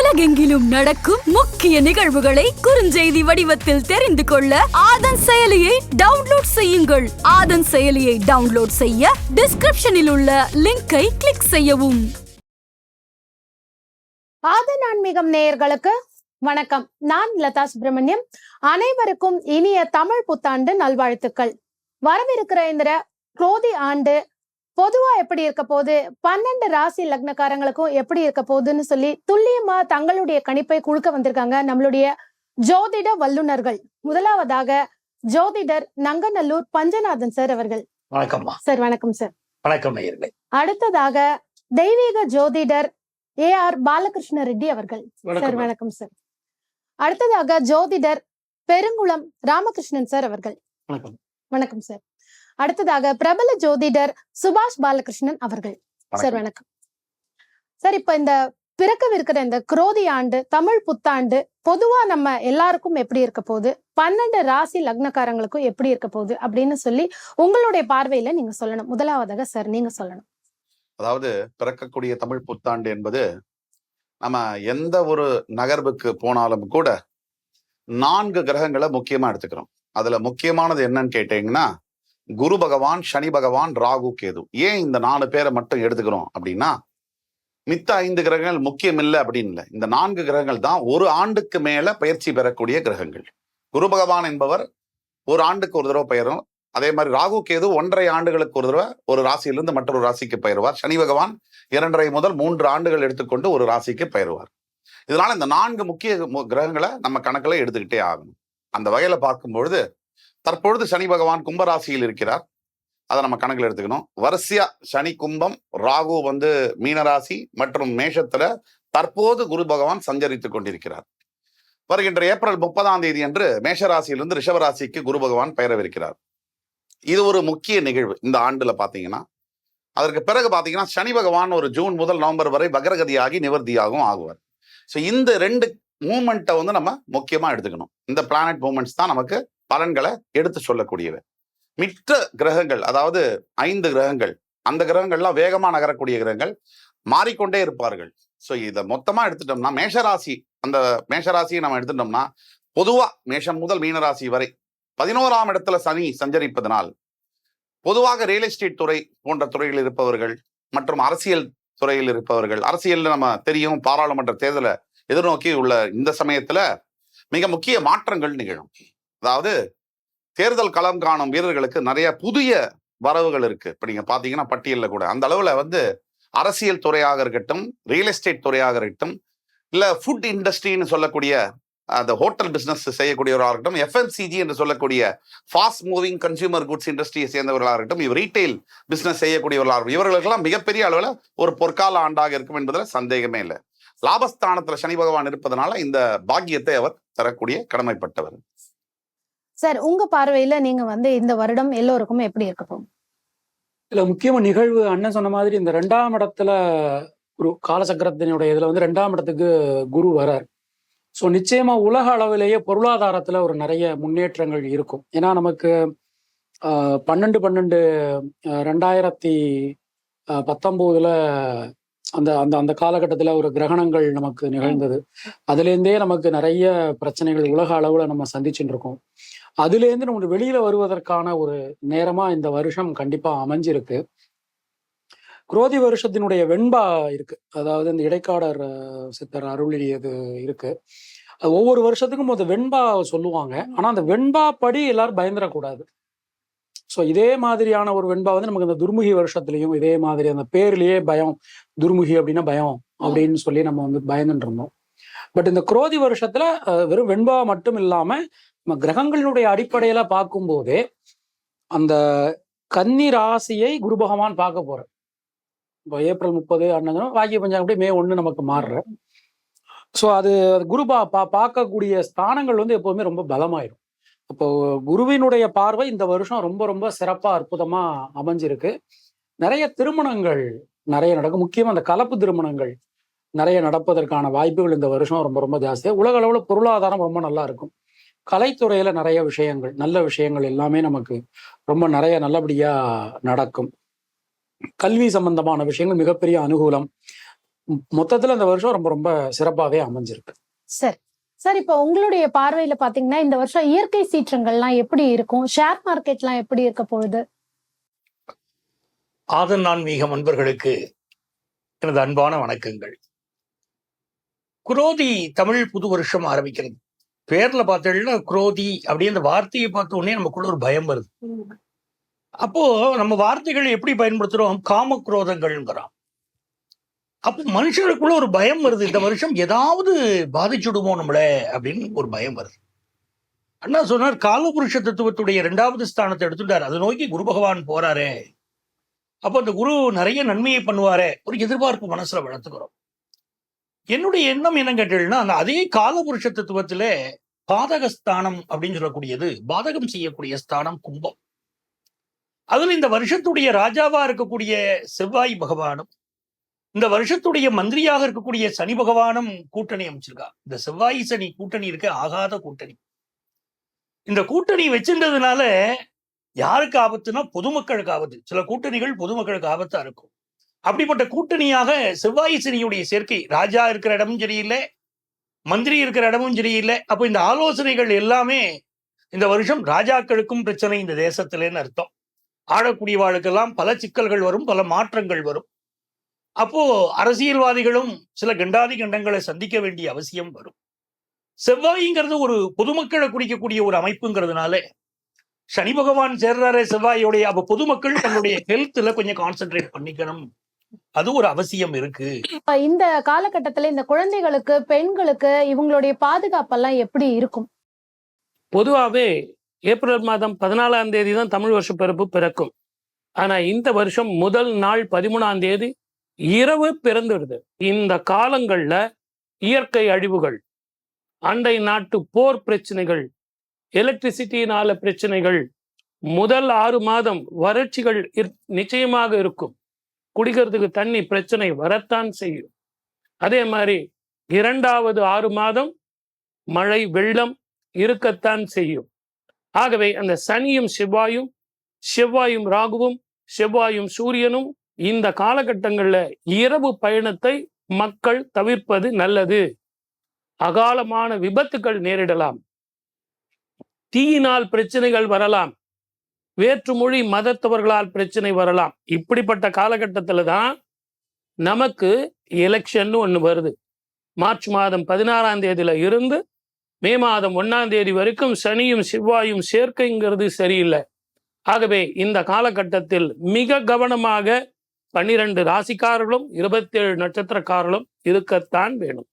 உலகெங்கிலும் நடக்கும் முக்கிய நிகழ்வுகளை குறுஞ்செய்தி வடிவத்தில் தெரிந்து கொள்ள ஆதன் செயலியை டவுன்லோட் செய்யுங்கள். ஆதன் செயலியை டவுன்லோட் செய்ய டிஸ்கிரிப்ஷனில் உள்ள லிங்கை கிளிக் செய்யவும். ஆதன் ஆன்மீகம் நேயர்களுக்கு வணக்கம். நான் லதா சுப்பிரமணியம். அனைவருக்கும் இனிய தமிழ் புத்தாண்டு நல்வாழ்த்துக்கள். வரவிருக்கிற இந்த குரோதி ஆண்டு பொதுவா எப்படி இருக்க போகுது, 12 ராசி லக்னக்காரங்களுக்கும் எப்படி இருக்க போகுதுன்னு சொல்லி துல்லியமா தங்களுடைய கணிப்பை குழுக்க வந்திருக்காங்க நம்மளுடைய ஜோதிட வல்லுநர்கள். முதலாவதாக ஜோதிடர் நங்கநல்லூர் பஞ்சநாதன் சார் அவர்கள். வணக்கம் சார். வணக்கம் சார். வணக்கம் நேயர்களே. அடுத்ததாக தெய்வீக ஜோதிடர் ஏஆர் பாலகிருஷ்ண ரெட்டி அவர்கள். சார் வணக்கம் சார். அடுத்ததாக ஜோதிடர் பெருங்குளம் ராமகிருஷ்ணன் சார் அவர்கள். வணக்கம். வணக்கம் சார். அடுத்ததாக பிரபல ஜோதிடர் சுபாஷ் பாலகிருஷ்ணன் அவர்கள். சார் வணக்கம் சார். இப்ப இந்த பிறக்கவிருக்கிற இந்த குரோதி ஆண்டு தமிழ் புத்தாண்டு பொதுவா நம்ம எல்லாருக்கும் எப்படி இருக்க போகுது, 12 ராசி லக்னக்காரங்களுக்கும் எப்படி இருக்க போகுது அப்படின்னு சொல்லி உங்களுடைய பார்வையில நீங்க சொல்லணும். முதலாவதாக சார் நீங்க சொல்லணும். அதாவது பிறக்கக்கூடிய தமிழ் புத்தாண்டு என்பது நம்ம எந்த ஒரு நகர்வுக்கு போனாலும் கூட 4 கிரகங்களை முக்கியமா எடுத்துக்கிறோம். அதுல முக்கியமானது என்னன்னு கேட்டீங்கன்னா குரு பகவான், சனி பகவான், ராகு, கேது. ஏன் இந்த 4 பேரை மட்டும் எடுத்துக்கிறோம் அப்படின்னா மித்த 5 கிரகங்கள் முக்கியம் இல்லை அப்படின்னு இல்லை. இந்த 4 கிரகங்கள் தான் ஒரு ஆண்டுக்கு மேல பயிற்சி பெறக்கூடிய கிரகங்கள். குரு பகவான் என்பவர் ஒரு ஆண்டுக்கு ஒரு தடவை பெயரும். அதே மாதிரி ராகு கேது 1.5 ஆண்டுகளுக்கு ஒரு தடவை ஒரு ராசியிலிருந்து மற்றொரு ராசிக்கு பெயருவார். சனி பகவான் 2.5 முதல் 3 ஆண்டுகள் எடுத்துக்கொண்டு ஒரு ராசிக்கு பெயருவார். இதனால இந்த 4 முக்கிய கிரகங்களை நம்ம கணக்குல எடுத்துக்கிட்டே ஆகணும். அந்த வகையில பார்க்கும்பொழுது தற்பொழுது சனி பகவான் கும்பராசியில் இருக்கிறார். அதை நம்ம கணக்கில் எடுத்துக்கணும். வரிசையா சனி கும்பம், ராகு மீனராசி மற்றும் மேஷத்துல தற்போது குரு பகவான் சஞ்சரித்துக் கொண்டிருக்கிறார். வருகின்ற ஏப்ரல் 30ஆம் தேதி அன்று மேஷராசியிலிருந்து ரிஷபராசிக்கு குரு பகவான் பெயரவிருக்கிறார். இது ஒரு முக்கிய நிகழ்வு இந்த ஆண்டுல பாத்தீங்கன்னா. அதற்கு பிறகு பாத்தீங்கன்னா சனி பகவான் ஒரு ஜூன் முதல் நவம்பர் வரை வக்ரகதியாகி நிவர்த்தியாகவும் ஆகுவார். ஸோ இந்த 2 மூமெண்ட்டை நம்ம முக்கியமா எடுத்துக்கணும். இந்த பிளானட் மூமெண்ட்ஸ் தான் நமக்கு பலன்களை எடுத்து சொல்லக்கூடியவை. மித்த கிரகங்கள், அதாவது 5 கிரகங்கள், அந்த கிரகங்கள்லாம் வேகமா நகரக்கூடிய கிரகங்கள், மாறிக்கொண்டே இருப்பார்கள். ஸோ இதை மொத்தமா எடுத்துட்டோம்னா மேஷராசி, அந்த மேஷராசியை நம்ம எடுத்துட்டோம்னா பொதுவா மேஷம் முதல் மீனராசி வரை 11ஆம் இடத்துல சனி சஞ்சரிப்பதனால் பொதுவாக ரியல் எஸ்டேட் துறை போன்ற துறையில் இருப்பவர்கள் மற்றும் அரசியல் துறையில் இருப்பவர்கள், அரசியல் நம்ம தெரியும், பாராளுமன்ற தேர்தலை எதிர்நோக்கி உள்ள இந்த சமயத்துல மிக முக்கிய மாற்றங்கள் நிகழும். அதாவது தேர்தல் களம் காணும் வீரர்களுக்கு நிறைய புதிய வரவுகள் இருக்கு. இப்ப நீங்க பாத்தீங்கன்னா பட்டியலில் கூட அந்த அளவுல அரசியல் துறையாக இருக்கட்டும், ரியல் எஸ்டேட் துறையாக இருக்கட்டும், இல்ல ஃபுட் இண்டஸ்ட்ரின்னு சொல்லக்கூடிய அந்த ஹோட்டல் பிசினஸ் செய்யக்கூடியவராக இருக்கட்டும், எஃப்எம்சிஜி என்று சொல்லக்கூடிய ஃபாஸ்ட் மூவிங் கன்சியூமர் குட்ஸ் இண்டஸ்ட்ரியை சேர்ந்தவர்களாக இருக்கட்டும், இவர் ரீட்டைல் பிசினஸ் செய்யக்கூடியவர்களாக இருக்கட்டும், இவர்களுக்கெல்லாம் மிகப்பெரிய அளவுல ஒரு பொற்கால ஆண்டாக இருக்கும் என்பதில் சந்தேகமே இல்லை. லாபஸ்தானத்துல சனி பகவான் இருப்பதனால இந்த பாக்கியத்தை அவர் தரக்கூடிய கடமைப்பட்டவர். சார், உங்க பார்வையில நீங்க இந்த வருடம் எல்லோருக்கும் எப்படி இருக்க போகும்? இல்ல முக்கியமா நிகழ்வு அண்ணன் சொன்ன மாதிரி இந்த 2ஆம் இடத்துல ஒரு காலசக்கரத்தினுடைய இதுல 2ஆம் இடத்துக்கு குரு வரார். ஸோ நிச்சயமா உலக அளவிலேயே பொருளாதாரத்துல ஒரு நிறைய முன்னேற்றங்கள் இருக்கும். ஏன்னா நமக்கு 12/12/2019 அந்த அந்த அந்த காலகட்டத்துல ஒரு கிரகணங்கள் நமக்கு நிகழ்ந்தது. அதுலேருந்தே நமக்கு நிறைய பிரச்சனைகள் உலக அளவுல நம்ம சந்திச்சுட்டு இருக்கோம். அதுலேருந்து நம்ம வெளியில வருவதற்கான ஒரு நேரமா இந்த வருஷம் கண்டிப்பா அமைஞ்சிருக்கு. குரோதி வருஷத்தினுடைய வெண்பா இருக்கு, அதாவது இந்த இடைக்காடர் சித்தர் அருளியது இருக்கு. அது ஒவ்வொரு வருஷத்துக்கும் அந்த வெண்பா சொல்லுவாங்க. ஆனா அந்த வெண்பா படி எல்லாரும் பயந்துடக்கூடாது. ஸோ இதே மாதிரியான ஒரு வெண்பா நமக்கு இந்த துர்முகி வருஷத்துலையும் இதே மாதிரி அந்த பேர்லயே பயம், துர்முகி அப்படின்னா பயம் அப்படின்னு சொல்லி நம்ம பயந்துட்டு இருந்தோம். பட் இந்த குரோதி வருஷத்துல வெறும் வெண்பா மட்டும் இல்லாம நம்ம கிரகங்களினுடைய அடிப்படையில பார்க்கும்போதே அந்த கன்னி ராசியை குரு பகவான் பார்க்க போற. இப்போ ஏப்ரல் 30 அண்ணன் வாக்கிய பஞ்சாங்க அப்படியே மே 1 நமக்கு மாறுற. ஸோ அது குரு பார்க்கக்கூடிய ஸ்தானங்கள் எப்போதுமே ரொம்ப பலமாயிடும். அப்போ குருவினுடைய பார்வை இந்த வருஷம் ரொம்ப ரொம்ப சிறப்பா அற்புதமா அமைஞ்சிருக்கு. நிறைய திருமணங்கள் நிறைய நடக்கும். முக்கியமா அந்த கலப்பு திருமணங்கள் நிறைய நடப்பதற்கான வாய்ப்புகள் இந்த வருஷம் ரொம்ப ரொம்ப ஜாஸ்தியா. உலக அளவுல பொருளாதாரம் ரொம்ப நல்லா இருக்கும். கலைத்துறையில நிறைய விஷயங்கள், நல்ல விஷயங்கள் எல்லாமே நமக்கு ரொம்ப நிறைய நல்லபடியா நடக்கும். கல்வி சம்பந்தமான விஷயங்கள் மிகப்பெரிய அனுகூலம். மொத்தத்துல இந்த வருஷம் ரொம்ப ரொம்ப சிறப்பாவே அமைஞ்சிருக்கு. சரி சார், இப்போ உங்களுடைய பார்வையில பாத்தீங்கன்னா இந்த வருஷம் இயற்கை சீற்றங்கள்லாம் எப்படி இருக்கும், ஷேர் மார்க்கெட்லாம் எப்படி இருக்க போகுது? ஆதன் ஆன்மீக அன்பர்களுக்கு எனது அன்பான வணக்கங்கள். குரோதி தமிழ் புது வருஷம் ஆரம்பிக்கிறது. பேர்ல பார்த்தீங்கன்னா குரோதி அப்படின்ற வார்த்தையை பார்த்த உடனே நமக்குள்ள ஒரு பயம் வருது. அப்போ நம்ம வார்த்தைகள் எப்படி பயன்படுத்துறோம்? காம குரோதங்கள்ங்கிறோம். அப்போ மனுஷனுக்குள்ள ஒரு பயம் வருது, இந்த வருஷம் ஏதாவது பாதிச்சுடுமோ நம்மள அப்படின்னு ஒரு பயம் வருது. அண்ணா சொன்னார், காலபுருஷ தத்துவத்துடைய 2வது ஸ்தானத்தை எடுத்துட்டார், அதை நோக்கி குரு பகவான் போறாரே, அப்போ அந்த குரு நிறைய நன்மையை பண்ணுவாரே, ஒரு எதிர்பார்ப்பு மனசுல வளர்த்துக்கிறோம். என்னுடைய எண்ணம் என்ன கேட்டீங்கன்னா, அந்த அதே காலபுருஷ தத்துவத்துல பாதகஸ்தானம் அப்படின்னு சொல்லக்கூடியது, பாதகம் செய்யக்கூடிய ஸ்தானம் கும்பம். அதுல இந்த வருஷத்துடைய ராஜாவா இருக்கக்கூடிய செவ்வாய் பகவானும் இந்த வருஷத்துடைய மந்திரியாக இருக்கக்கூடிய சனி பகவானும் கூட்டணி அமைச்சிருக்கா. இந்த செவ்வாய் சனி கூட்டணி இருக்க ஆகாத கூட்டணி. இந்த கூட்டணி வச்சிருந்ததுனால யாருக்கு ஆபத்துனா பொதுமக்களுக்கு ஆபத்து. சில கூட்டணிகள் பொதுமக்களுக்கு ஆபத்தா இருக்கும். அப்படிப்பட்ட கூட்டணியாக செவ்வாய் சனியுடைய சேர்க்கை, ராஜா இருக்கிற இடமும் சரியில்லை, மந்திரி இருக்கிற இடமும் சரியில்லை. அப்போ இந்த ஆலோசனைகள் எல்லாமே இந்த வருஷம் ராஜாக்களுக்கும் பிரச்சனை இந்த தேசத்திலேன்னு அர்த்தம். ஆளக்கூடியவாளுக்கெல்லாம் பல சிக்கல்கள் வரும், பல மாற்றங்கள் வரும். அப்போ அரசியல்வாதிகளும் சில கண்டாதி கண்டங்களை சந்திக்க வேண்டிய அவசியம் வரும். செவ்வாய்ங்கிறது ஒரு பொதுமக்களை குறிக்கக்கூடிய ஒரு அமைப்புங்கிறதுனால சனி பகவான் சேர்றாரு செவ்வாயோடைய, அப்ப பொதுமக்கள் தன்னுடைய ஹெல்த்ல கொஞ்சம் கான்சென்ட்ரேட் பண்ணிக்கணும், அது ஒரு அவசியம் இருக்கு. இந்த காலகட்டத்துல இந்த குழந்தைகளுக்கு, பெண்களுக்கு இவங்களுடைய பாதுகாப்பெல்லாம் எப்படி இருக்கும்? பொதுவாகவே ஏப்ரல் மாதம் 14ஆம் தேதி தான் தமிழ் வருஷ பிறப்பு பிறக்கும். ஆனா இந்த வருஷம் முதல் நாள் 13ஆம் தேதி இரவு பிறந்துடுது. இந்த காலங்கள்ல இயற்கை அழிவுகள், அண்டை நாட்டு போர் பிரச்சனைகள், எலக்ட்ரிசிட்டினால பிரச்சனைகள், முதல் 6 மாதம் வறட்சிகள் நிச்சயமாக இருக்கும். குடிக்கிறதுக்கு தண்ணி பிரச்சனை வரத்தான் செய்யும். அதே மாதிரி 2வது 6 மாதம் மழை வெள்ளம் இருக்கத்தான் செய்யும். ஆகவே அந்த சனியும் செவ்வாயும், செவ்வாயும் ராகுவும், செவ்வாயும் சூரியனும் இந்த காலகட்டங்கள்ல இரவு பயணத்தை மக்கள் தவிர்ப்பது நல்லது. அகாலமான விபத்துக்கள் நேரிடலாம், தீயினால் பிரச்சனைகள் வரலாம், வேற்றுமொழி மதத்தவர்களால் பிரச்சனை வரலாம். இப்படிப்பட்ட காலகட்டத்துல தான் நமக்கு எலெக்ஷன் ஒண்ணு வருது. மார்ச் மாதம் 16ஆம் தேதியில இருந்து மே மாதம் 1ஆம் தேதி வரைக்கும் சனியும் செவ்வாயும் சேர்க்கைங்கிறது சரியில்லை. ஆகவே இந்த காலகட்டத்தில் மிக கவனமாக 12 ராசிக்காரர்களும் 27 நட்சத்திரக்காரர்களும் இருக்கத்தான் வேணும்.